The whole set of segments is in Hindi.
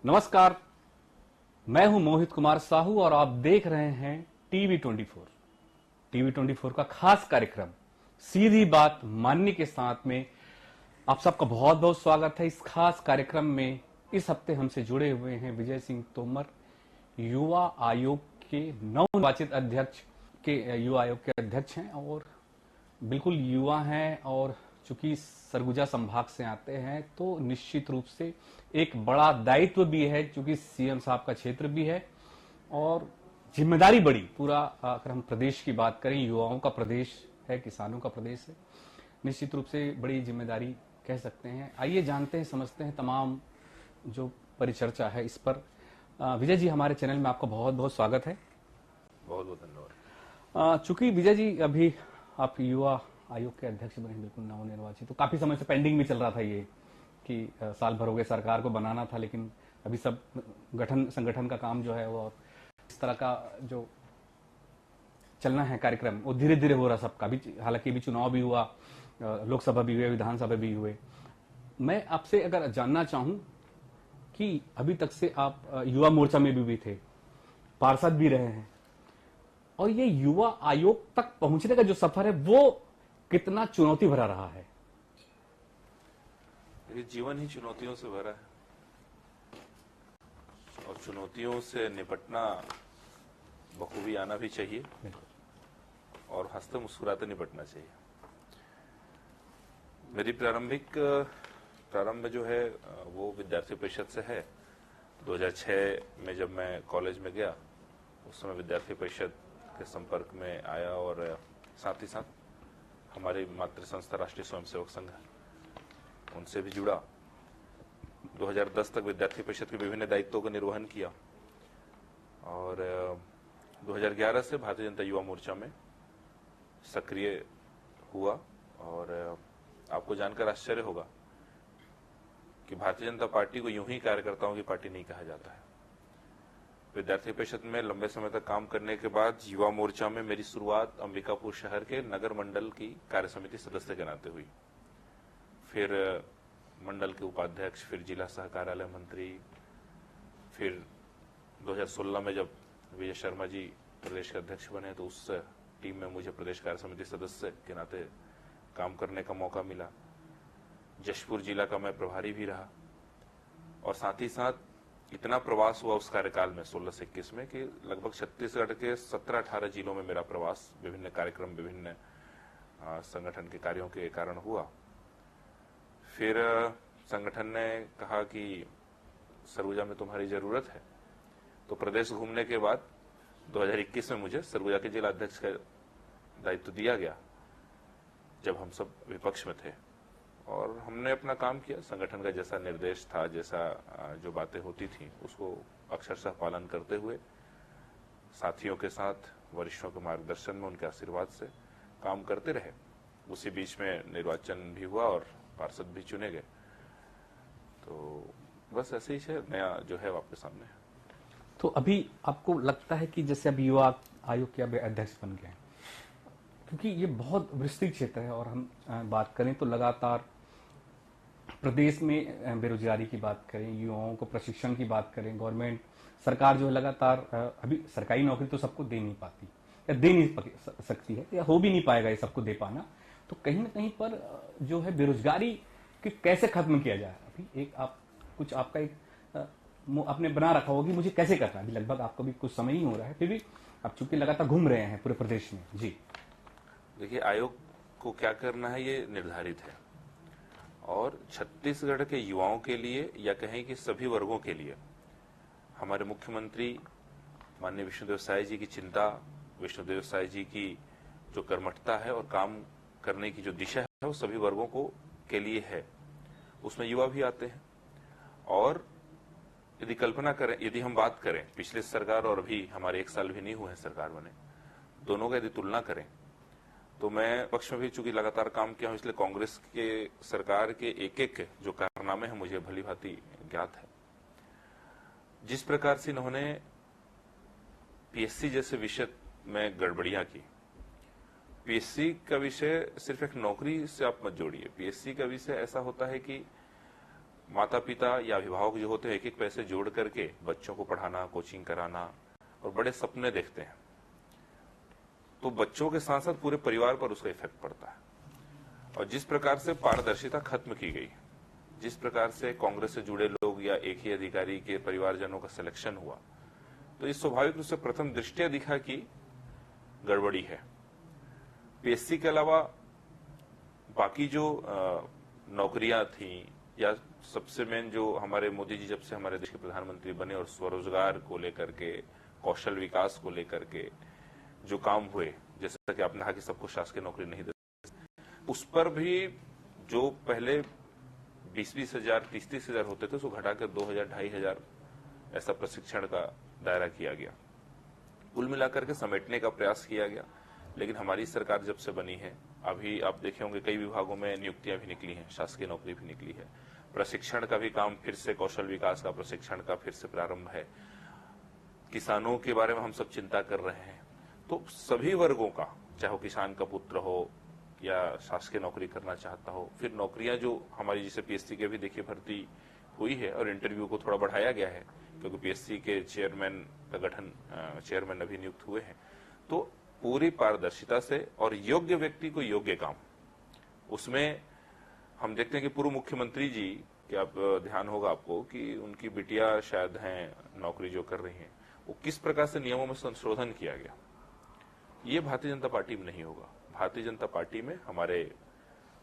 नमस्कार, मैं हूं मोहित कुमार साहू और आप देख रहे हैं टीवी 24। टीवी 24 का खास कार्यक्रम सीधी बात माननी के साथ में आप सबका बहुत बहुत स्वागत है। इस खास कार्यक्रम में इस हफ्ते हमसे जुड़े हुए हैं विजय सिंह तोमर, युवा आयोग के नवनिर्वाचित अध्यक्ष युवा आयोग के अध्यक्ष हैं और बिल्कुल युवा हैं और चूंकि सरगुजा संभाग से आते हैं तो निश्चित रूप से एक बड़ा दायित्व भी है, चूंकि सीएम साहब का क्षेत्र भी है और जिम्मेदारी बड़ी। पूरा अगर हम प्रदेश की बात करें, युवाओं का प्रदेश है, किसानों का प्रदेश है, निश्चित रूप से बड़ी जिम्मेदारी कह सकते हैं। आइए जानते हैं, समझते हैं तमाम जो परिचर्चा है इस पर। विजय जी, हमारे चैनल में आपका बहुत बहुत स्वागत है। बहुत बहुत धन्यवाद। चूंकि विजय जी अभी आप युवा आयोग के अध्यक्ष बने, बिल्कुल नवनिर्वाचित, तो काफी समय से पेंडिंग में चल रहा था ये कि साल भर हो गए सरकार को बनाना था, लेकिन अभी सब संगठन का काम जो है वो इस तरह का जो चलना है कार्यक्रम वो धीरे धीरे हो रहा सबका भी। हालांकि अभी चुनाव भी हुआ, लोकसभा भी हुए, विधानसभा भी हुए। मैं आपसे अगर जानना चाहूं कि अभी तक से आप युवा मोर्चा में भी थे, पार्षद भी रहे हैं, और ये युवा आयोग तक पहुंचने का जो सफर है वो कितना चुनौती भरा रहा है? ये जीवन ही चुनौतियों से भरा है और चुनौतियों से निपटना बखूबी आना भी चाहिए और हंसते मुस्कुराते निपटना चाहिए। मेरी प्रारंभ जो है वो विद्यार्थी परिषद से है। 2006 में जब मैं कॉलेज में गया उस समय विद्यार्थी परिषद के संपर्क में आया और साथ ही साथ हमारी मातृ संस्था राष्ट्रीय स्वयंसेवक संघ उनसे भी जुड़ा। 2010 तक विद्यार्थी परिषद के विभिन्न दायित्वों का निर्वहन किया और 2011 से भारतीय जनता युवा मोर्चा में सक्रिय हुआ। और आपको जानकर आश्चर्य होगा कि भारतीय जनता पार्टी को यूं ही कार्यकर्ताओं की पार्टी नहीं कहा जाता है। विद्यार्थी परिषद में लंबे समय तक काम करने के बाद युवा मोर्चा में मेरी शुरुआत अंबिकापुर शहर के नगर मंडल की कार्य समिति सदस्य के नाते हुई, फिर मंडल के उपाध्यक्ष, फिर जिला सह कार्यालय मंत्री, फिर 2016 में जब विजय शर्मा जी प्रदेश के अध्यक्ष बने तो उस टीम में मुझे प्रदेश कार्य समिति सदस्य के नाते काम करने का मौका मिला। जशपुर जिला का मैं प्रभारी भी रहा और साथ ही साथ इतना प्रवास हुआ उस कार्यकाल में 16 से 21 में कि लगभग छत्तीसगढ़ के 17-18 जिलों में मेरा प्रवास विभिन्न कार्यक्रम, विभिन्न संगठन के कार्यों के कारण हुआ। फिर संगठन ने कहा कि सरगुजा में तुम्हारी जरूरत है, तो प्रदेश घूमने के बाद 2021 में मुझे सरगुजा के जिला अध्यक्ष का दायित्व दिया गया जब हम सब विपक्ष में थे और हमने अपना काम किया। संगठन का जैसा निर्देश था, जैसा जो बातें होती थी उसको अक्षरशः पालन करते हुए साथियों के साथ, वरिष्ठों के मार्गदर्शन में, उनके आशीर्वाद से काम करते रहे। उसी बीच में निर्वाचन भी हुआ और पार्षद भी चुने गए। तो बस ऐसे ही है, नया जो है आपके सामने है। तो अभी आपको लगता है कि जैसे अभी युवा आयोग के अध्यक्ष बन गए, क्योंकि ये बहुत विस्तृत क्षेत्र है और हम बात करें तो लगातार प्रदेश में बेरोजगारी की बात करें, युवाओं को प्रशिक्षण की बात करें, गवर्नमेंट सरकार जो है लगातार अभी सरकारी नौकरी तो सबको दे नहीं पाती या दे नहीं सकती है या हो भी नहीं पाएगा ये सबको दे पाना। तो कहीं ना कहीं पर जो है बेरोजगारी की कैसे खत्म किया जाए, अभी एक आप कुछ आपका एक आपने बना रखा होगा कि मुझे कैसे करना है। अभी लगभग आपको भी कुछ समय ही हो रहा है, फिर भी आप चूंकि लगातार घूम रहे हैं पूरे प्रदेश में। जी देखिए, आयोग को क्या करना है ये निर्धारित है और छत्तीसगढ़ के युवाओं के लिए या कहें कि सभी वर्गों के लिए हमारे मुख्यमंत्री माननीय विष्णुदेव साय जी की चिंता, विष्णुदेव साय जी की जो कर्मठता है और काम करने की जो दिशा है वो सभी वर्गों को के लिए है। उसमें युवा भी आते हैं और यदि कल्पना करें, यदि हम बात करें पिछले सरकार और अभी हमारे 1 साल भी नहीं हुए हैं सरकार बने, दोनों का यदि तुलना करें तो मैं पक्ष में भी चूंकि लगातार काम किया हूं, इसलिए कांग्रेस के सरकार के एक जो कारनामे हैं मुझे भली भांति ज्ञात है। जिस प्रकार से इन्होंने पीएससी जैसे विषय में गड़बड़ियां की, पीएससी का विषय सिर्फ एक नौकरी से आप मत जोड़िए। पीएससी का विषय ऐसा होता है कि माता पिता या अभिभावक जो होते हैं एक एक पैसे जोड़ करके बच्चों को पढ़ाना, कोचिंग कराना और बड़े सपने देखते हैं, तो बच्चों के साथ साथ पूरे परिवार पर उसका इफेक्ट पड़ता है। और जिस प्रकार से पारदर्शिता खत्म की गई, जिस प्रकार से कांग्रेस से जुड़े लोग या एक ही अधिकारी के परिवारजनों का सिलेक्शन हुआ, तो इस स्वाभाविक रूप से प्रथम दृष्टया दिखा कि गड़बड़ी है। पीएससी के अलावा बाकी जो नौकरियां थी या सबसे मेन जो हमारे मोदी जी जब से हमारे देश के प्रधानमंत्री बने और स्वरोजगार को लेकर के, कौशल विकास को लेकर के जो काम हुए, जैसा कि आपने कहा कि सबको शासकीय नौकरी नहीं देते, उस पर भी जो पहले 20-20 हजार 30-30 हजार होते थे उसको घटाकर 2,000-2,500 ऐसा प्रशिक्षण का दायरा किया गया। कुल मिलाकर के समेटने का प्रयास किया गया। लेकिन हमारी सरकार जब से बनी है, अभी आप देखे होंगे कई विभागों में नियुक्तियां भी निकली हैं, शासकीय नौकरी भी निकली है, प्रशिक्षण का भी काम फिर से, कौशल विकास का प्रशिक्षण का फिर से प्रारंभ है, किसानों के बारे में हम सब चिंता कर रहे हैं। तो सभी वर्गों का, चाहे वो किसान का पुत्र हो या शासकीय नौकरी करना चाहता हो, फिर नौकरियां जो हमारी जैसे पीएससी के भी देखिए भर्ती हुई है और इंटरव्यू को थोड़ा बढ़ाया गया है क्योंकि पीएससी के चेयरमैन का गठन, चेयरमैन अभी नियुक्त हुए हैं। तो पूरी पारदर्शिता से और योग्य व्यक्ति को योग्य काम, उसमें हम देखते हैं कि पूर्व मुख्यमंत्री जी के, आप ध्यान होगा आपको कि उनकी बिटिया शायद हैं नौकरी जो कर रही हैं, वो किस प्रकार से नियमों में संशोधन किया गया। ये भारतीय जनता पार्टी में नहीं होगा। भारतीय जनता पार्टी में हमारे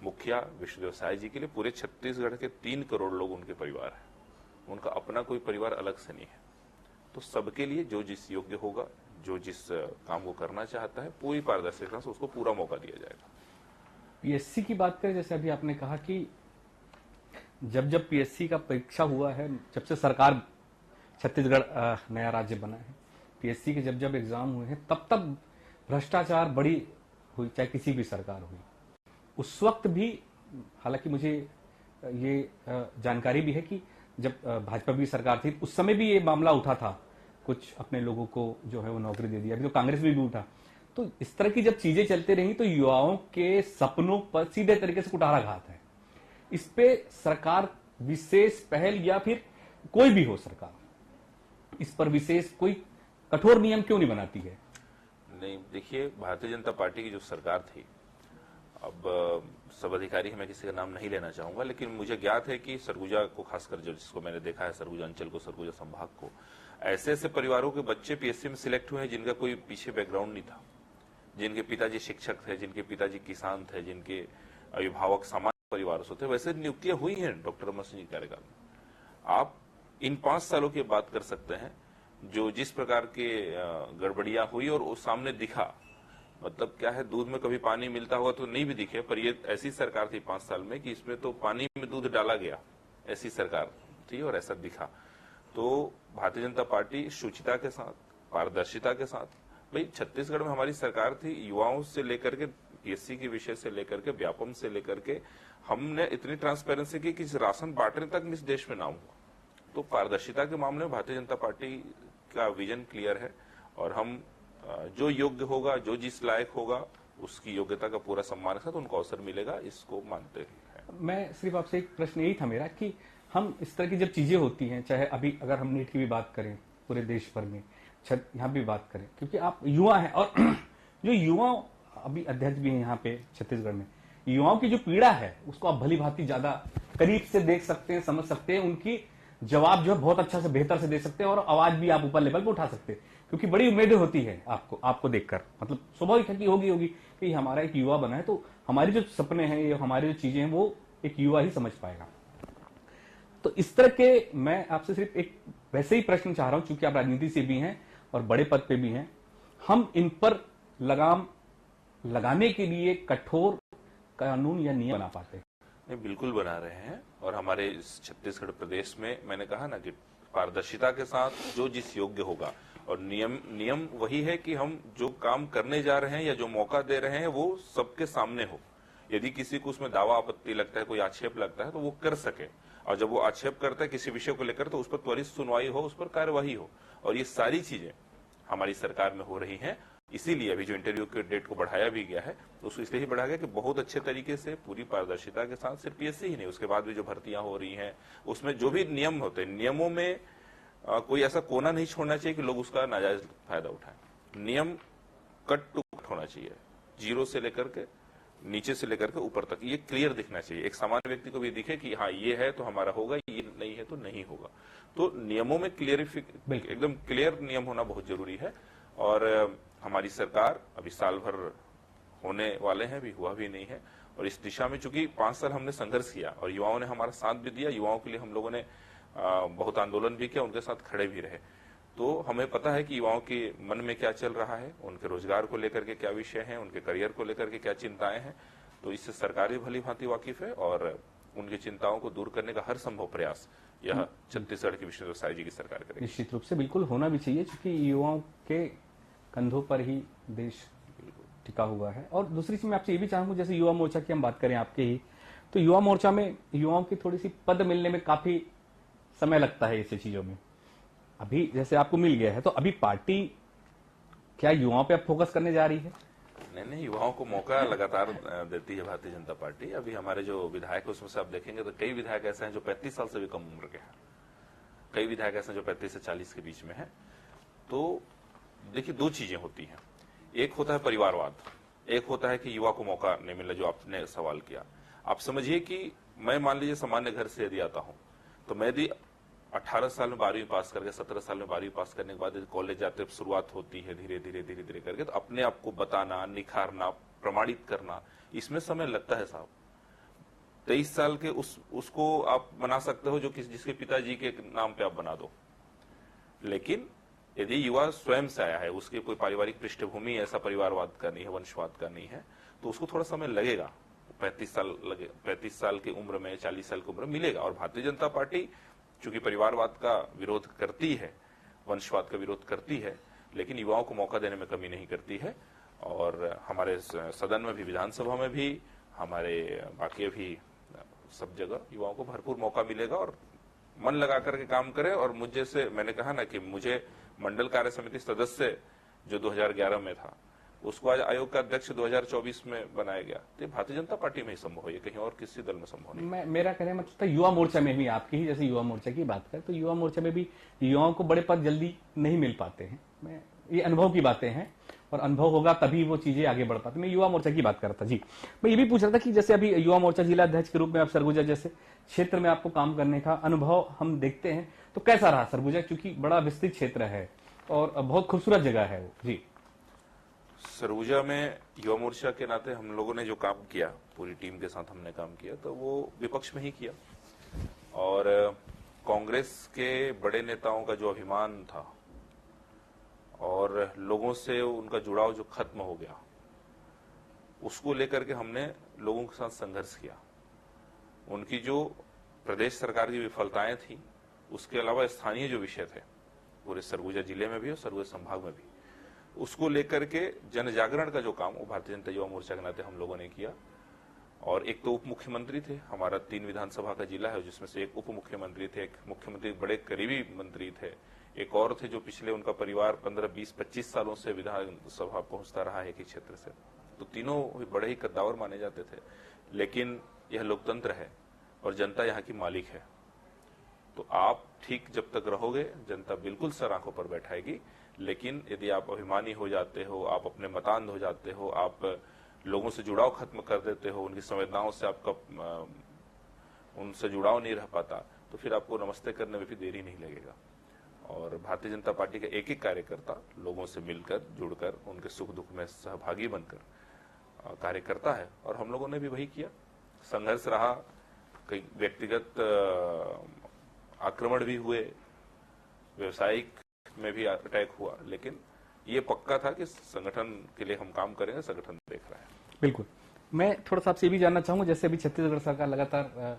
मुखिया विष्णुदेव साय जी के लिए पूरे छत्तीसगढ़ के 3 करोड़ लोग उनके परिवार हैं, उनका अपना कोई परिवार अलग से नहीं है। तो सबके लिए जो जिस योग्य होगा, जो जिस काम को करना चाहता है, पूरी पारदर्शिता से उसको पूरा मौका दिया जाएगा। पीएससी की बात करें, जैसे अभी आपने कहा कि जब जब पीएससी का परीक्षा हुआ है, जब से सरकार छत्तीसगढ़ नया राज्य बना है, पीएससी के जब जब एग्जाम हुए हैं तब तब भ्रष्टाचार बड़ी हुई, चाहे किसी भी सरकार हुई। उस वक्त भी, हालांकि मुझे ये जानकारी भी है कि जब भाजपा की सरकार थी उस समय भी ये मामला उठा था, कुछ अपने लोगों को जो है वो नौकरी दे दिया। अभी तो कांग्रेस में भी उठा। तो इस तरह की जब चीजें चलती रही तो युवाओं के सपनों पर सीधे तरीके से कुठाराघात है। इस पे सरकार विशेष पहल, या फिर कोई भी हो सरकार, इस पर विशेष कोई कठोर नियम क्यों नहीं बनाती है? नहीं, देखिए, भारतीय जनता पार्टी की जो सरकार थी, अब सब अधिकारी मैं किसी का नाम नहीं लेना चाहूंगा, लेकिन मुझे ज्ञात है कि सरगुजा को, खासकर जो जिसको मैंने देखा है, सरगुजा अंचल को, सरगुजा संभाग को, ऐसे ऐसे परिवारों के बच्चे पीएससी में सिलेक्ट हुए हैं जिनका कोई पीछे बैकग्राउंड नहीं था, जिनके पिताजी शिक्षक थे, जिनके पिताजी किसान थे, जिनके अभिभावक सामान्य परिवार से थे। वैसे नियुक्तियां हुई हैं डॉक्टर रमन सिंह जी कार्यकाल में। आप इन 5 सालों की बात कर सकते हैं जो जिस प्रकार के गड़बड़ियां हुई और वो सामने दिखा। मतलब क्या है, दूध में कभी पानी मिलता हुआ तो नहीं भी दिखे, पर ये ऐसी सरकार थी 5 साल में कि इसमें तो पानी में दूध डाला गया, ऐसी सरकार थी और ऐसा दिखा। तो भारतीय जनता पार्टी शुचिता के साथ, पारदर्शिता के साथ, भाई छत्तीसगढ़ में हमारी सरकार थी, युवाओं से लेकर के पीएससी के विषय से लेकर के व्यापम से लेकर के हमने इतनी ट्रांसपेरेंसी की कि राशन बांटने तक इस देश में नाम हुआ। तो पारदर्शिता के मामले में भारतीय जनता पार्टी का विजन क्लियर है और हम जो योग्य होगा, जो जिस लायक होगा, उसकी योग्यता का पूरा सम्मान के साथ उनको अवसर मिलेगा, इसको मानते हैं। मैं सिर्फ आपसे एक प्रश्न यही था मेरा कि हम इस तरह की जब चीजें होती हैं, चाहे अभी अगर हम नीट की भी बात करें पूरे देश भर में, यहाँ भी बात करें, क्योंकि आप युवा हैं और जो युवा अभी अध्यक्ष भी हैं यहाँ पे छत्तीसगढ़ में, युवाओं की जो पीड़ा है उसको आप भली भांति ज्यादा करीब से देख सकते हैं, समझ सकते हैं, उनकी जवाब जो है बहुत अच्छा से, बेहतर से दे सकते हैं और आवाज भी आप ऊपर लेवल पे उठा सकते हैं, क्योंकि बड़ी उम्मीदें होती है आपको देखकर। मतलब स्वाभाविक है कि होगी कि हमारा एक युवा बना है तो हमारी जो सपने हैं, ये हमारी जो चीजें हैं, वो एक युवा ही समझ पाएगा। तो इस तरह के मैं आपसे सिर्फ एक वैसे ही प्रश्न चाह रहा हूं, क्योंकि आप राजनीति से भी हैं और बड़े पद पे भी हैं, हम इन पर लगाम लगाने के लिए कठोर कानून या नियम बना पाते हैं? नहीं, बिल्कुल बना रहे हैं। और हमारे छत्तीसगढ़ प्रदेश में मैंने कहा ना कि पारदर्शिता के साथ जो जिस योग्य होगा, और नियम वही है कि हम जो काम करने जा रहे हैं या जो मौका दे रहे हैं वो सबके सामने हो। यदि किसी को उसमें दावा आपत्ति लगता है, कोई आक्षेप लगता है, तो वो कर सके, और जब वो आक्षेप करता है किसी विषय को लेकर तो उस पर त्वरित सुनवाई हो, उस पर कार्यवाही हो। और ये सारी चीजें हमारी सरकार में हो रही हैं इसीलिए अभी जो इंटरव्यू के डेट को बढ़ाया भी गया है, तो उसको इसलिए ही बढ़ाया गया कि बहुत अच्छे तरीके से पूरी पारदर्शिता के साथ सिर्फ पीएससी ही नहीं, उसके बाद भी जो भर्तियां हो रही हैं उसमें जो भी नियम होते हैं, नियमों में कोई ऐसा कोना नहीं छोड़ना चाहिए कि लोग उसका नाजायज फायदा उठाएं। नियम कट टू कट होना चाहिए, जीरो से लेकर के नीचे से लेकर के ऊपर तक ये क्लियर दिखना चाहिए। एक सामान्य व्यक्ति को भी दिखे कि हाँ ये है तो हमारा होगा, ये नहीं है तो नहीं होगा। तो नियमों में एकदम क्लियर नियम होना बहुत जरूरी है। और हमारी सरकार अभी साल भर होने वाले हैं, अभी हुआ भी नहीं है, और इस दिशा में चूंकि 5 साल हमने संघर्ष किया और युवाओं ने हमारा साथ भी दिया, युवाओं के लिए हम लोगों ने बहुत आंदोलन भी किया, उनके साथ खड़े भी रहे। तो हमें पता है कि युवाओं के मन में क्या चल रहा है, उनके रोजगार को लेकर के क्या विषय है, उनके करियर को लेकर के क्या चिंताएं हैं। तो इससे सरकार भी भली भांति वाकिफ है और उनकी चिंताओं को दूर करने का हर संभव प्रयास यह छत्तीसगढ़ की विष्णुदेव साय जी की सरकार करेगी। निश्चित रूप से बिल्कुल होना भी चाहिए, क्योंकि युवाओं के कंधों पर ही देश टिका हुआ है। और दूसरी चीज मैं आपसे ये भी चाहूंगा, जैसे युवा मोर्चा की हम बात करें आपके ही, तो युवा मोर्चा में युवाओं की थोड़ी सी पद मिलने में काफी समय लगता है ऐसी चीजों में। अभी जैसे आपको मिल गया है, तो अभी पार्टी क्या युवाओं पे अब फोकस करने जा रही है? नहीं, युवाओं को मौका लगातार देती है भारतीय जनता पार्टी। अभी हमारे जो विधायक है उसमें से आप देखेंगे तो कई विधायक ऐसे हैं जो 35 साल से भी कम उम्र के हैं, कई विधायक ऐसे हैं जो 35 से 40 के बीच में है। तो देखिए, दो चीजें होती हैं, एक होता है परिवारवाद, एक होता है कि युवा को मौका नहीं मिलना, जो आपने सवाल किया। आप समझिए कि मैं मान लीजिए सामान्य घर से यदि आता हूं, तो मैं यदि 18 साल में 12वीं पास करके 17 साल में 12वीं पास करने के बाद कॉलेज जाते शुरुआत होती है धीरे धीरे करके, तो अपने आप को बताना, निखारना, प्रमाणित करना, इसमें समय लगता है साहब। 23 साल के उसको आप बना सकते हो जो जिसके पिताजी के नाम पे आप बना दो, लेकिन यदि युवा स्वयं से आया है, उसकी कोई पारिवारिक पृष्ठभूमि ऐसा परिवारवाद का नहीं है, वंशवाद का नहीं है, तो उसको थोड़ा समय लगेगा। 35 साल की उम्र में, 40 साल की उम्र में मिलेगा। और भारतीय जनता पार्टी चूंकि परिवारवाद का विरोध करती है, वंशवाद का विरोध करती है, लेकिन युवाओं को मौका देने में कमी नहीं करती है। और हमारे सदन में भी, विधानसभा में भी, हमारे बाकी भी सब जगह युवाओं को भरपूर मौका मिलेगा और मन लगा करके काम करे। और मुझे से मैंने कहा ना कि मुझे मंडल कार्य समिति सदस्य जो 2011 में था, उसको आज आयोग का अध्यक्ष 2024 में बनाया गया। तो भारतीय जनता पार्टी में ही संभव है, कहीं और किसी दल में संभव नहीं। मेरा कहने का मतलब था युवा मोर्चा में भी, आपकी ही जैसे युवा मोर्चा की बात करें तो युवा मोर्चा में भी युवाओं को बड़े पद जल्दी नहीं मिल पाते हैं। ये अनुभव की बातें हैं और अनुभव होगा तभी वो चीजें आगे बढ़ पाती। मैं युवा मोर्चा की बात कर रहा था जी। मैं ये भी पूछ रहा था कि जैसे अभी युवा मोर्चा जिला अध्यक्ष के रूप में आप सरगुजा जैसे क्षेत्र में आपको काम करने का अनुभव हम देखते हैं, तो कैसा रहा सरगुजा? क्योंकि बड़ा विस्तृत क्षेत्र है और बहुत खूबसूरत जगह है वो जी। सरगुजा में युवा मोर्चा के नाते हम लोगों ने जो काम किया, पूरी टीम के साथ हमने काम किया, तो वो विपक्ष में ही किया। और कांग्रेस के बड़े नेताओं का जो अभिमान था और लोगों से उनका जुड़ाव जो खत्म हो गया, उसको लेकर के हमने लोगों के साथ संघर्ष किया। उनकी जो प्रदेश सरकार की विफलताएं थी, उसके अलावा स्थानीय जो विषय थे पूरे सरगुजा जिले में भी और सरगुजा संभाग में भी, उसको लेकर के जन जागरण का जो काम वो भारतीय जनता युवा मोर्चा के नाते हम लोगों ने किया। और एक तो उप मुख्यमंत्री थे, हमारा 3 विधानसभा का जिला है जिसमें से एक उप मुख्यमंत्री थे, एक मुख्यमंत्री बड़े करीबी मंत्री थे, एक और थे जो पिछले उनका परिवार 15, 20, 25 सालों से विधानसभा पहुंचता रहा है एक ही क्षेत्र से। तो तीनों बड़े ही कद्दावर माने जाते थे। लेकिन यह लोकतंत्र है और जनता यहाँ की मालिक है, तो आप ठीक जब तक रहोगे जनता बिल्कुल सर आंखों पर बैठाएगी। लेकिन यदि आप अभिमानी हो जाते हो, आप अपने मतांध हो जाते हो, आप लोगों से जुड़ाव खत्म कर देते हो, उनकी संवेदनाओं से आपका उनसे जुड़ाव नहीं रह पाता, तो फिर आपको नमस्ते करने में भी देरी नहीं लगेगा। और भारतीय जनता पार्टी का एक एक कार्यकर्ता लोगों से मिलकर, जुड़कर, उनके सुख दुख में सहभागी बनकर कार्य करता है। और हम लोगों ने भी वही किया। संघर्ष रहा, कई व्यक्तिगत आक्रमण भी हुए, व्यवसायिक में भी अटैक हुआ, लेकिन ये पक्का था कि संगठन के लिए हम काम करेंगे, संगठन देख रहा है। बिल्कुल। मैं थोड़ा सा आपसे ये भी जानना चाहूंगा, जैसे अभी छत्तीसगढ़ सरकार लगातार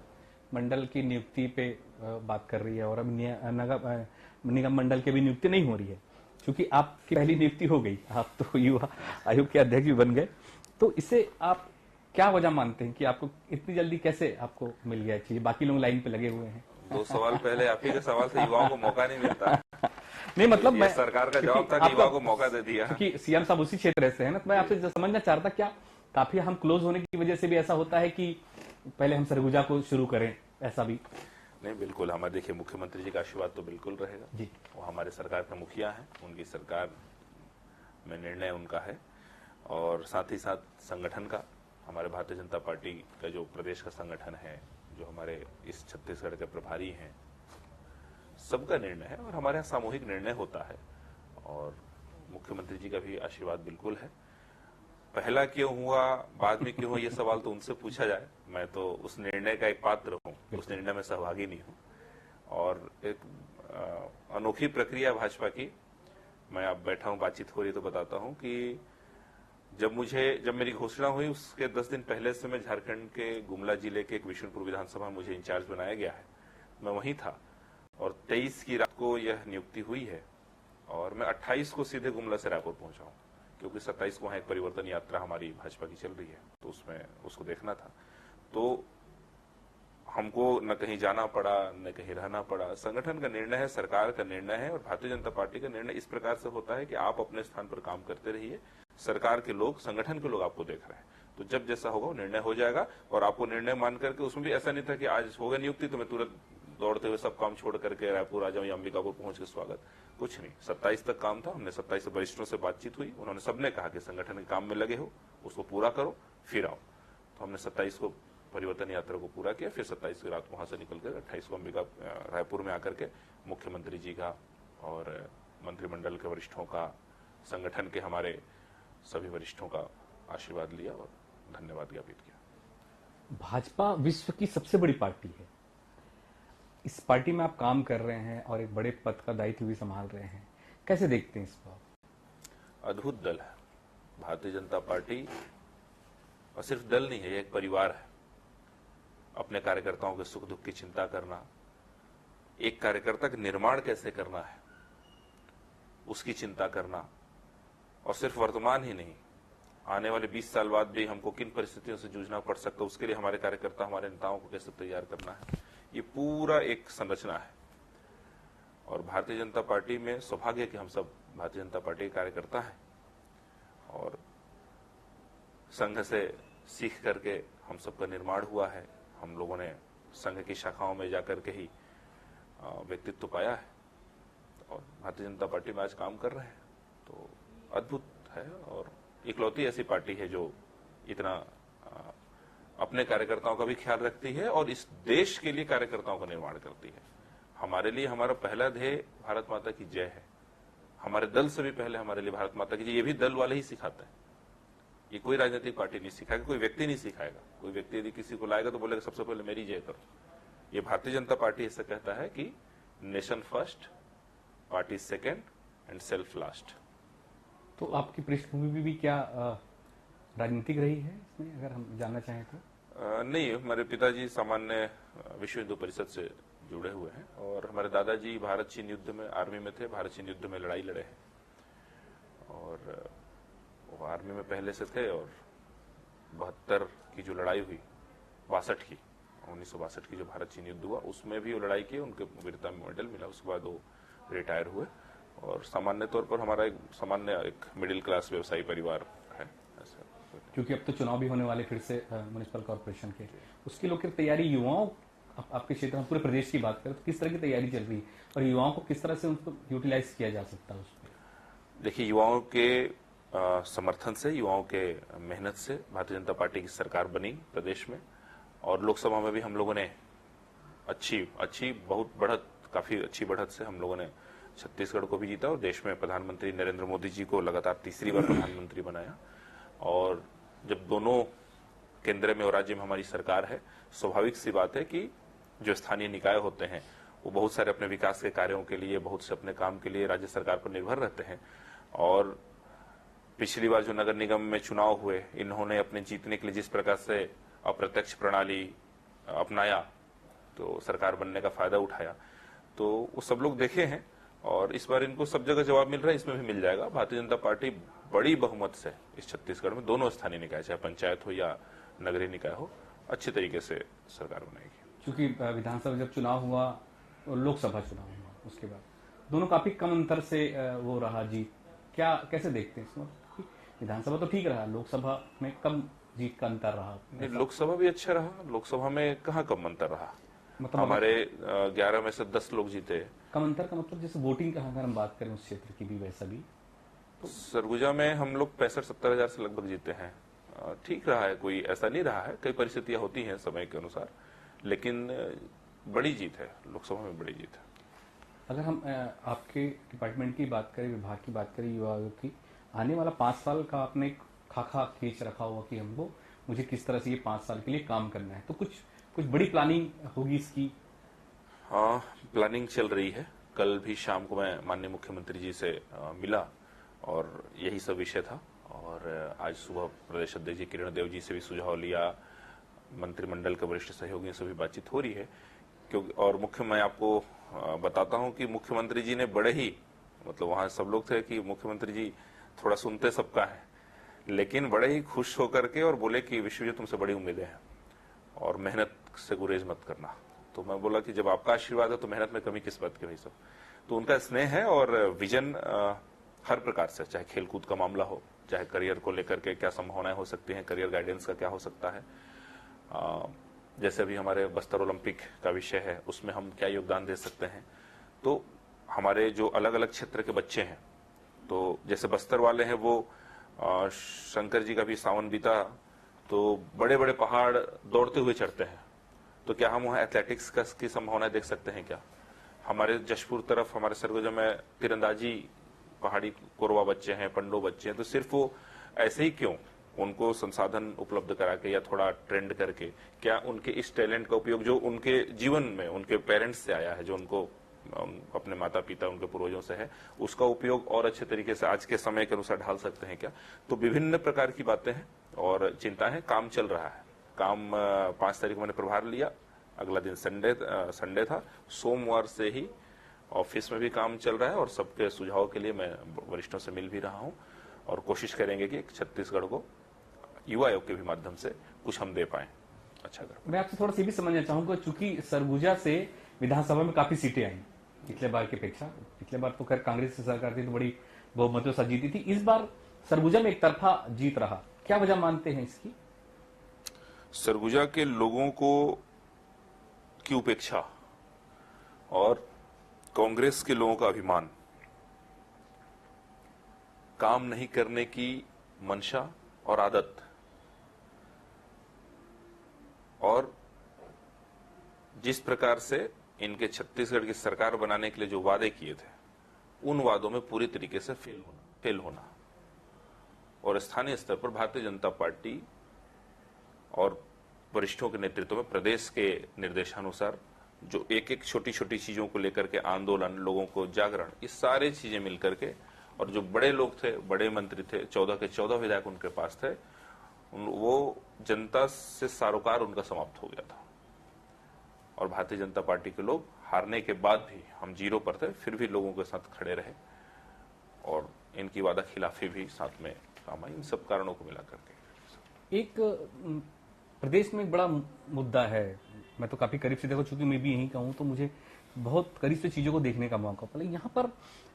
मंडल की नियुक्ति पे बात कर रही है और अब निगम मंडल की भी नियुक्ति नहीं हो रही है, क्योंकि आपकी पहली नियुक्ति हो गई, आप तो युवा आयोग के अध्यक्ष भी बन गए। तो इसे आप क्या वजह मानते हैं कि आपको इतनी जल्दी कैसे आपको मिल गया चाहिए? बाकी लोग लाइन पे लगे हुए हैं। 2 सवाल पहले आप ही के सवाल से युवाओं को मौका नहीं मिलता। नहीं मतलब ये मैं सरकार का जवाब था कि युवा को मौका दे दिया। क्योंकि सीएम साहब उसी क्षेत्र से है ना, तो मैं आपसे समझना चाहता क्या काफी हम क्लोज होने की वजह से भी ऐसा होता है कि पहले हम सरगुजा को शुरू करें, ऐसा भी? नहीं, बिल्कुल हमारे देखिए मुख्यमंत्री जी का आशीर्वाद तो बिल्कुल रहेगा जी। वो हमारे सरकार के मुखिया हैं, उनकी सरकार में निर्णय उनका है। और साथ ही साथ संगठन का, हमारे भारतीय जनता पार्टी का जो प्रदेश का संगठन है, जो हमारे इस छत्तीसगढ़ के प्रभारी हैं, सबका निर्णय है और हमारे यहाँ सामूहिक निर्णय होता है। और मुख्यमंत्री जी का भी आशीर्वाद बिल्कुल है। पहला क्यों हुआ, बाद में क्यों हुआ, ये सवाल तो उनसे पूछा जाए। मैं तो उस निर्णय का एक पात्र हूं, उस निर्णय में सहभागी नहीं हूं। और एक अनोखी प्रक्रिया भाजपा की, मैं अब बैठा हूं, बातचीत हो रही तो बताता हूं कि जब मेरी घोषणा हुई उसके 10 दिन पहले से मैं झारखंड के गुमला जिले के एक विशुनपुर विधानसभा में मुझे इंचार्ज बनाया गया है, मैं वहीं था। और 23 की रात को यह नियुक्ति हुई है और मैं 28 को सीधे गुमला से रायपुर पहुंचा हूं, क्योंकि 27 को वहां एक परिवर्तन यात्रा हमारी भाजपा की चल रही है, तो उसमें उसको देखना था। तो हमको न कहीं जाना पड़ा, न कहीं रहना पड़ा। संगठन का निर्णय है, सरकार का निर्णय है और भारतीय जनता पार्टी का निर्णय इस प्रकार से होता है कि आप अपने स्थान पर काम करते रहिए, सरकार के लोग, संगठन के लोग आपको देख रहे हैं, तो जब जैसा होगा वो निर्णय हो जाएगा। और आपको निर्णय मान करके, उसमें भी ऐसा नहीं था कि आज हो गया नियुक्ति तो मैं तुरंत दौड़ते हुए सब काम छोड़ करके रायपुर आ जाऊं या अंबिकापुर पहुंच के स्वागत, कुछ नहीं। 27 तक काम था, हमने 27 से वरिष्ठों से बातचीत हुई, उन्होंने सबने कहा कि संगठन के काम में लगे हो, उसको पूरा करो, फिर आओ। तो हमने 27 को परिवर्तन यात्रा को पूरा किया, फिर 27 की रात वहां से निकलकर 28 को अंबिका रायपुर में आकर के मुख्यमंत्री जी का और मंत्रिमंडल के वरिष्ठों का, संगठन के हमारे सभी वरिष्ठों का आशीर्वाद लिया और धन्यवाद ज्ञापित किया। भाजपा विश्व की सबसे बड़ी पार्टी है, इस पार्टी में आप काम कर रहे हैं और एक बड़े पद का दायित्व भी संभाल रहे हैं, कैसे देखते हैं इसको? अद्भुत दल है भारतीय जनता पार्टी, और सिर्फ दल नहीं है, ये एक परिवार है। अपने कार्यकर्ताओं के सुख दुख की चिंता करना, एक कार्यकर्ता का निर्माण कैसे करना है उसकी चिंता करना, और सिर्फ वर्तमान ही नहीं, आने वाले 20 साल बाद भी हमको किन परिस्थितियों से जूझना पड़ सकता है, उसके लिए हमारे कार्यकर्ता, हमारे नेताओं को कैसे तैयार करना है, ये पूरा एक संरचना है। और भारतीय जनता पार्टी में सौभाग्य कि हम सब भारतीय जनता पार्टी के कार्यकर्ता हैं और संघ से सीख करके हम सबका निर्माण हुआ है। हम लोगों ने संघ की शाखाओं में जाकर के ही व्यक्तित्व पाया है और भारतीय जनता पार्टी में आज काम कर रहे हैं, तो अद्भुत है। और इकलौती ऐसी पार्टी है जो इतना अपने कार्यकर्ताओं का भी ख्याल रखती है और इस देश के लिए कार्यकर्ताओं का निर्माण करती है। हमारे लिए हमारा पहला ध्येय भारत माता की जय है। हमारे दल से भी पहले हमारे लिए भारत माता की जय, ये भी दल वाले ही सिखाते हैं, ये कोई राजनीतिक पार्टी नहीं सिखाएगा, कोई व्यक्ति नहीं सिखाएगा। कोई व्यक्ति यदि किसी को लाएगा तो बोलेगा सबसे पहले मेरी जय करो। ये भारतीय जनता पार्टी ऐसा कहता है कि nation first, party second and self last. तो आपकी पृष्ठभूमि भी क्या राजनीतिक रही है इसमें, अगर हम जानना चाहें तो? नहीं, हमारे पिताजी सामान्य विश्व हिंदू परिषद से जुड़े हुए हैं और हमारे दादाजी भारत चीन युद्ध में आर्मी में थे, भारत चीन युद्ध में लड़ाई लड़े हैं और वो आर्मी में पहले से थे। और 72 की जो लड़ाई हुई, 1962 की जो भारत चीन युद्ध हुआ, उसमें भी वो लड़ाई की, उनके वीरता में मेडल मिला। उसके बाद वो रिटायर हुए और सामान्य तौर पर हमारा एक मिडिल क्लास व्यवसायी परिवार है ऐसा। क्योंकि अब तो चुनाव भी होने वाले फिर से म्युनिसिपल कॉर्पोरेशन के, उसकी लोग की तैयारी युवाओं, आपके क्षेत्र में पूरे प्रदेश की बात करें तो किस तरह की तैयारी चल रही है और युवाओं को किस तरह से उनको यूटिलाइज किया जा सकता है उसमें? देखिए, युवाओं के समर्थन से, युवाओं के मेहनत से भारतीय जनता पार्टी की सरकार बनी प्रदेश में और लोकसभा में भी हम लोगों ने काफी अच्छी बढ़त से हम लोगों ने छत्तीसगढ़ को भी जीता और देश में प्रधानमंत्री नरेंद्र मोदी जी को लगातार तीसरी बार प्रधानमंत्री बनाया। और जब दोनों केंद्र में और राज्य में हमारी सरकार है, स्वाभाविक सी बात है कि जो स्थानीय निकाय होते हैं वो बहुत सारे अपने विकास के कार्यों के लिए, बहुत से अपने काम के लिए राज्य सरकार पर निर्भर रहते हैं। और पिछली बार जो नगर निगम में चुनाव हुए, इन्होंने अपने जीतने के लिए जिस प्रकार से अप्रत्यक्ष प्रणाली अपनाया, तो सरकार बनने का फायदा उठाया, तो वो सब लोग देखे हैं और इस बार इनको सब जगह जवाब मिल रहा है, इसमें भी मिल जाएगा। भारतीय जनता पार्टी बड़ी बहुमत से इस छत्तीसगढ़ में दोनों स्थानीय निकाय, चाहे पंचायत हो या नगरीय निकाय हो, अच्छी तरीके से सरकार बनाएगी। क्योंकि विधानसभा जब चुनाव हुआ और लोकसभा चुनाव हुआ, उसके बाद दोनों काफी कम अंतर से वो रहा जीत। क्या कैसे देखते हैं इसमें? विधानसभा तो ठीक रहा, लोकसभा में कम जीत का अंतर रहा। नहीं, लोकसभा भी अच्छा रहा, लोकसभा में कहाँ कम अंतर रहा। मतलब हमारे 11 में से 10 लोग जीते। कम अंतर का मतलब जैसे वोटिंग का अगर हम बात करें उस क्षेत्र की भी, वैसा भी सरगुजा में हम लोग 65-70 हजार से लगभग जीते हैं। ठीक रहा है, कोई ऐसा नहीं रहा है, कई परिस्थितियां होती हैं समय के अनुसार, लेकिन बड़ी जीत है, लोकसभा में बड़ी जीत है। अगर हम आपके डिपार्टमेंट की बात करें, विभाग की बात करें, युवा आयोग की, आने वाला 5 साल का आपने एक खाका खींच रखा हुआ कि हमको मुझे किस तरह से ये 5 साल के लिए काम करना है, तो कुछ बड़ी प्लानिंग होगी इसकी? हाँ, प्लानिंग चल रही है। कल भी शाम को मैं माननीय मुख्यमंत्री जी से मिला और यही सब विषय था। और आज सुबह प्रदेश अध्यक्ष जी किरण देव जी से भी सुझाव लिया, मंत्रिमंडल के वरिष्ठ सहयोगियों से भी बातचीत हो रही है। क्योंकि और मैं आपको बताता हूं कि मुख्यमंत्री जी ने बड़े ही, मतलब वहां सब लोग थे कि मुख्यमंत्री जी थोड़ा सुनते सबका है, लेकिन बड़े ही खुश होकर के और बोले कि विश्व जी तुमसे बड़ी उम्मीदें हैं और मेहनत से गुरेज मत करना। तो मैं बोला कि जब आपका आशीर्वाद है तो मेहनत में कमी किस बात की भाई साहब। तो उनका स्नेह है और विजन हर प्रकार से, चाहे खेलकूद का मामला हो, चाहे करियर को लेकर के क्या संभावनाएं हो सकती हैं, करियर गाइडेंस का क्या हो सकता है, जैसे अभी हमारे बस्तर ओलंपिक का विषय है, उसमें हम क्या योगदान दे सकते हैं। तो हमारे जो अलग अलग क्षेत्र के बच्चे हैं, तो जैसे बस्तर वाले हैं, वो शंकर जी का भी सावन बीता तो बड़े बड़े पहाड़ दौड़ते हुए चढ़ते हैं, तो क्या हम वहां एथलेटिक्स की संभावना देख सकते हैं क्या? हमारे जशपुर तरफ, हमारे सरगुजा में तीरंदाजी पहाड़ी कोरवा बच्चे हैं, पंडो बच्चे हैं, तो सिर्फ वो ऐसे ही क्यों, उनको संसाधन उपलब्ध करा के या थोड़ा ट्रेंड करके, क्या उनके इस टैलेंट का उपयोग जो उनके जीवन में उनके पेरेंट्स से आया है, जो उनको अपने माता पिता उनके पूर्वजों से है, उसका उपयोग और अच्छे तरीके से आज के समय के अनुसार ढाल सकते हैं क्या? तो विभिन्न प्रकार की बातें हैं और चिंता है। काम चल रहा है, काम 5 तारीख को मैंने प्रभार लिया, अगला दिन संडे था, सोमवार से ही ऑफिस में भी काम चल रहा है और सबके सुझाव के लिए मैं वरिष्ठों से मिल भी रहा हूं और कोशिश करेंगे कि छत्तीसगढ़ को युवा आयोग के भी माध्यम से कुछ हम दे पाए अच्छा कर। मैं आपसे थोड़ा सा भी समझना चाहूंगा, चूंकि सरगुजा से विधानसभा में काफी सीटें आई पिछले बार की अपेक्षा। पिछले बार तो खैर कांग्रेस की सरकार थी तो बड़ी बहुमतों से जीती थी, इस बार सरगुजा में एक तरफा जीत रहा, क्या वजह मानते हैं इसकी? सरगुजा के लोगों को की उपेक्षा और कांग्रेस के लोगों का अभिमान, काम नहीं करने की मंशा और आदत, और जिस प्रकार से इनके छत्तीसगढ़ की सरकार बनाने के लिए जो वादे किए थे, उन वादों में पूरी तरीके से फेल होना और स्थानीय स्तर पर भारतीय जनता पार्टी और वरिष्ठों के नेतृत्व में प्रदेश के निर्देशानुसार जो एक एक छोटी छोटी चीजों को लेकर के आंदोलन, लोगों को जागरण, ये सारी चीजें मिलकर के, और जो बड़े लोग थे, बड़े मंत्री थे, 14 के 14 विधायक उनके पास थे, वो जनता से सारोकार उनका समाप्त हो गया था। और भारतीय जनता पार्टी के लोग हारने के बाद भी, हम 0 पर थे, फिर भी लोगों के साथ खड़े रहे और इनकी वादा खिलाफी भी साथ में काम आई। इन सब कारणों को मिला करके एक प्रदेश में एक बड़ा मुद्दा है, मैं तो काफी करीब से देखो, चूंकि मैं भी यहीं का हूं तो मुझे बहुत करीब से चीजों को देखने का मौका पड़ा। यहाँ पर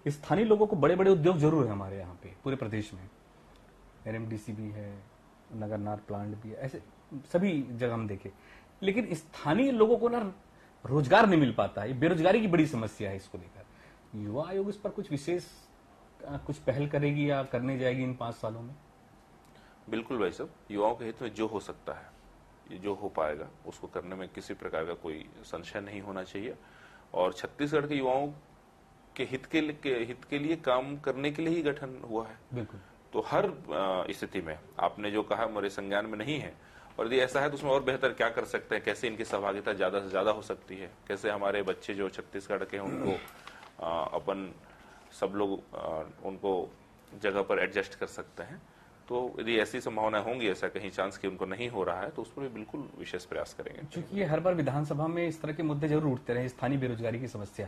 स्थानीय लोगों को बड़े बड़े उद्योग जरूर है हमारे यहाँ पे पूरे प्रदेश में, एनएमडीसी भी है, नगर नार प्लांट भी है, ऐसे सभी जगह हम देखे, लेकिन स्थानीय लोगों को ना रोजगार नहीं मिल पाता है। बेरोजगारी की बड़ी समस्या है, इसको लेकर युवा आयोग इस पर कुछ विशेष कुछ पहल करेगी या करने जाएगी इन 5 सालों में? बिल्कुल भाई साहब, युवाओं के हित में जो हो सकता है, ये जो हो पाएगा, उसको करने में किसी प्रकार का कोई संशय नहीं होना चाहिए। और छत्तीसगढ़ के युवाओं के हित के लिए काम करने के लिए ही गठन हुआ है। बिल्कुल। तो हर स्थिति में आपने जो कहा मेरे संज्ञान में नहीं है, और यदि ऐसा है तो उसमें और बेहतर क्या कर सकते हैं, कैसे इनकी सहभागिता ज्यादा से ज्यादा हो सकती है, कैसे हमारे बच्चे जो छत्तीसगढ़ के हैं उनको अपन सब लोग उनको जगह पर एडजस्ट कर सकते हैं। तो यदि ऐसी संभावना होंगी, ऐसा कहीं चांस कि उनको नहीं हो रहा है, तो उस पर भी बिल्कुल विशेष प्रयास करेंगे। क्योंकि ये हर बार विधानसभा में इस तरह के मुद्दे जरूर उठते रहे, स्थानीय बेरोजगारी की समस्या।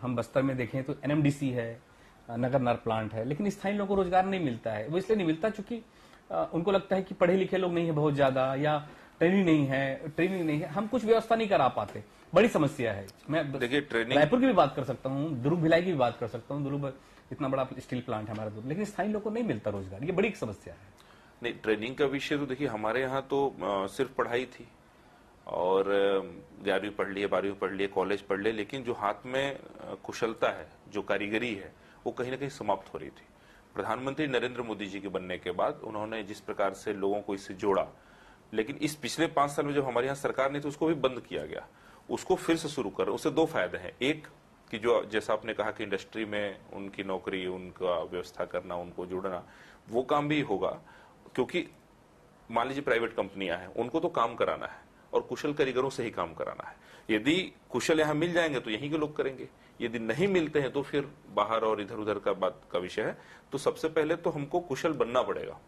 हम बस्तर में देखें तो एनएमडीसी है, नगर नार प्लांट है, लेकिन स्थानीय लोगों को रोजगार नहीं मिलता है। वो इसलिए नहीं मिलता चूंकि उनको लगता है कि पढ़े लिखे लोग नहीं है बहुत ज्यादा, या ट्रेनिंग नहीं है, हम कुछ व्यवस्था नहीं करा पाते। बड़ी समस्या है। मैं देखिए ट्रेनिंग, रायपुर की भी बात कर सकता हूँ, दुर्ग भिलाई की भी बात कर सकता हूँ। दुर्ग इतना बड़ा स्टील प्लांट है हमारा दुर्ग, लेकिन स्थानीय लोगों को नहीं मिलता रोजगार। ये बड़ी समस्या है। नहीं, ट्रेनिंग का विषय तो देखिए हमारे यहाँ तो सिर्फ पढ़ाई थी और 11वीं पढ़ लिए, 12वीं पढ़ लिए, कॉलेज पढ़ लिए, लेकिन जो हाथ में कुशलता है, जो कारीगरी है, वो कहीं ना कहीं समाप्त हो रही थी। प्रधानमंत्री नरेंद्र मोदी जी के बनने के बाद उन्होंने जिस प्रकार से लोगों को इससे जोड़ा, लेकिन इस पिछले 5 साल में जब हमारे यहाँ सरकार नहीं थी उसको भी बंद किया गया। उसको फिर से शुरू कर, उससे 2 फायदे हैं। एक कि जो जैसा आपने कहा कि इंडस्ट्री में उनकी नौकरी, उनका व्यवस्था करना, उनको जोड़ना, वो काम भी होगा, क्योंकि मान लीजिए प्राइवेट कंपनियां हैं, उनको तो काम कराना है और कुशल कारीगरों से ही काम कराना है। यदि कुशल यहां मिल जाएंगे तो यहीं के लोग करेंगे, यदि नहीं मिलते हैं तो फिर बाहर और इधर उधर का बात का विषय है। तो सबसे पहले तो हमको कुशल बनना पड़ेगा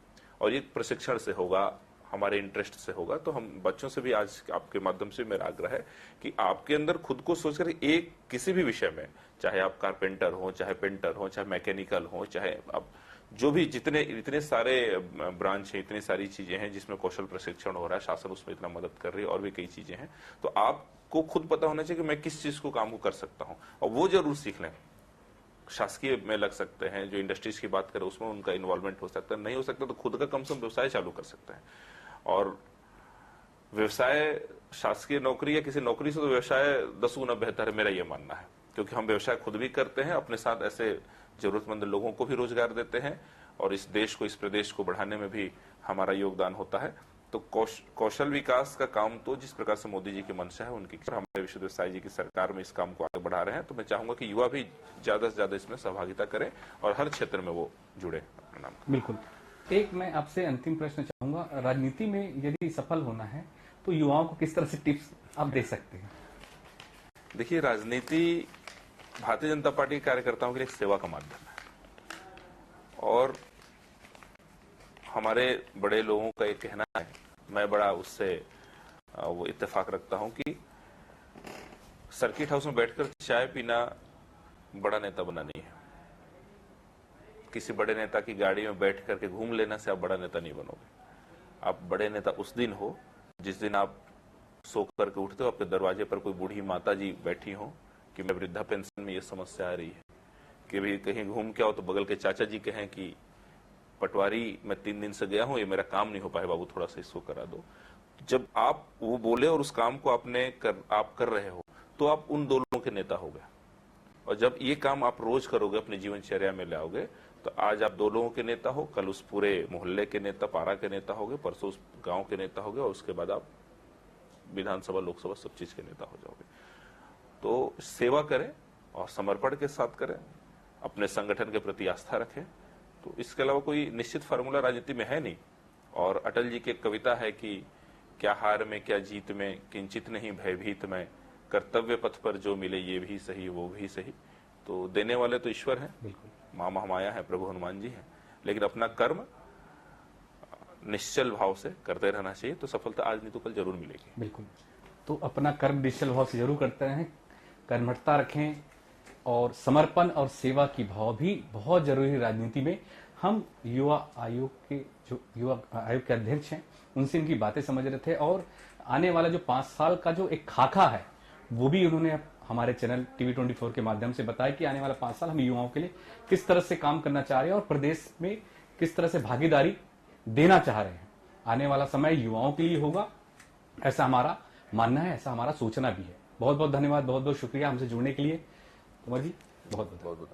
और ये प्रशिक्षण से होगा, हमारे इंटरेस्ट से होगा। तो हम बच्चों से भी आज आपके माध्यम से मेरा आग्रह है कि आपके अंदर खुद को सोचकर एक किसी भी विषय में, चाहे आप कारपेंटर हो, चाहे पेंटर हो, चाहे मैकेनिकल हो, चाहे आप जो भी इतने सारे ब्रांच है, इतनी सारी चीजें हैं जिसमें कौशल प्रशिक्षण हो रहा है, शासन उसमें इतना मदद कर रही है और भी कई चीजें हैं। तो आपको खुद पता होना चाहिए कि मैं किस चीज को काम को कर सकता हूं और वो जरूर सीख लें। शासकीय में लग सकते हैं, जो इंडस्ट्रीज की बात करें उसमें उनका इन्वॉल्वमेंट हो सकता है, नहीं हो सकता तो खुद का कम से कम व्यवसाय चालू कर सकते हैं। और व्यवसाय शासकीय नौकरी या किसी नौकरी से तो व्यवसाय 10 गुना बेहतर है, मेरा यह मानना है, क्योंकि हम व्यवसाय खुद भी करते हैं, अपने साथ ऐसे जरूरतमंद लोगों को भी रोजगार देते हैं और इस देश को, इस प्रदेश को बढ़ाने में भी हमारा योगदान होता है। तो कौशल विकास का काम तो जिस प्रकार से मोदी जी की मंशा है, उनकी हमारे विश्वदेव साई जी की सरकार में इस काम को आगे बढ़ा रहे हैं। तो मैं चाहूंगा कि युवा भी ज्यादा से ज्यादा इसमें सहभागिता करें और हर क्षेत्र में वो जुड़े अपने नाम। बिल्कुल। एक मैं आपसे अंतिम प्रश्न चाहूंगा, राजनीति में यदि सफल होना है तो युवाओं को किस तरह से टिप्स आप दे सकते हैं? देखिए, राजनीति भारतीय जनता पार्टी के कार्यकर्ताओं के लिए एक सेवा का माध्यम है और हमारे बड़े लोगों का एक कहना है, मैं बड़ा उससे वो इत्तेफाक रखता हूं कि सर्किट हाउस में बैठकर चाय पीना बड़ा नेता बना नहीं है। किसी बड़े नेता की गाड़ी में बैठ करके घूम लेने से आप बड़ा नेता नहीं बनोगे। आप बड़े नेता उस दिन हो जिस दिन आप सो करके उठते हो, आपके दरवाजे पर कोई बूढ़ी माता जी बैठी हो कि मैं वृद्धा पेंशन में ये समस्या आ रही है, कि भी कहीं घूम के आओ तो बगल के चाचा जी कहें कि पटवारी मैं 3 दिन से गया हूं, ये मेरा काम नहीं हो पाया बाबू, थोड़ा सा इसको करा दो। जब आप वो बोले और उस काम को आप कर रहे हो तो आप उन 2 लोगों के नेता हो गए। और जब ये काम आप रोज करोगे, अपने जीवनचर्या में लाओगे, तो आज आप 2 लोगों के नेता हो, कल उस पूरे मोहल्ले के नेता, पारा के नेता होगे, परसों उस गांव के नेता होगे और उसके बाद आप विधानसभा, लोकसभा, सब चीज के नेता हो जाओगे। तो सेवा करें और समर्पण के साथ करें, अपने संगठन के प्रति आस्था रखें। तो इसके अलावा कोई निश्चित फार्मूला राजनीति में है नहीं। और अटल जी की एक कविता है कि क्या हार में क्या जीत में, किंचित नहीं भयभीत में, कर्तव्य पथ पर जो मिले ये भी सही वो भी सही। तो देने वाले तो ईश्वर हैं, बिल्कुल, मां महामाया है, प्रभु हनुमान जी हैं, लेकिन अपना कर्म निश्चल भाव से करते रहना चाहिए, तो सफलता आज नहीं तो कल जरूर मिलेगी। बिल्कुल। तो अपना कर्म निश्चल भाव से जरूर करते रहें, कर्मठता रखें और समर्पण और सेवा की भाव भी बहुत जरूरी है राजनीति में। हम युवा आयोग के अध्यक्ष हैं, उनसे इनकी बातें समझ रहे थे और आने वाला जो 5 साल का जो एक खाका है वो भी उन्होंने हमारे चैनल टीवी 24 के माध्यम से बताया कि आने वाला 5 साल हम युवाओं के लिए किस तरह से काम करना चाह रहे हैं और प्रदेश में किस तरह से भागीदारी देना चाह रहे हैं। आने वाला समय युवाओं के लिए होगा, ऐसा हमारा मानना है, ऐसा हमारा सोचना भी है। बहुत बहुत धन्यवाद, बहुत बहुत शुक्रिया हमसे जुड़ने के लिए कुंवर जी, बहुत बहुत।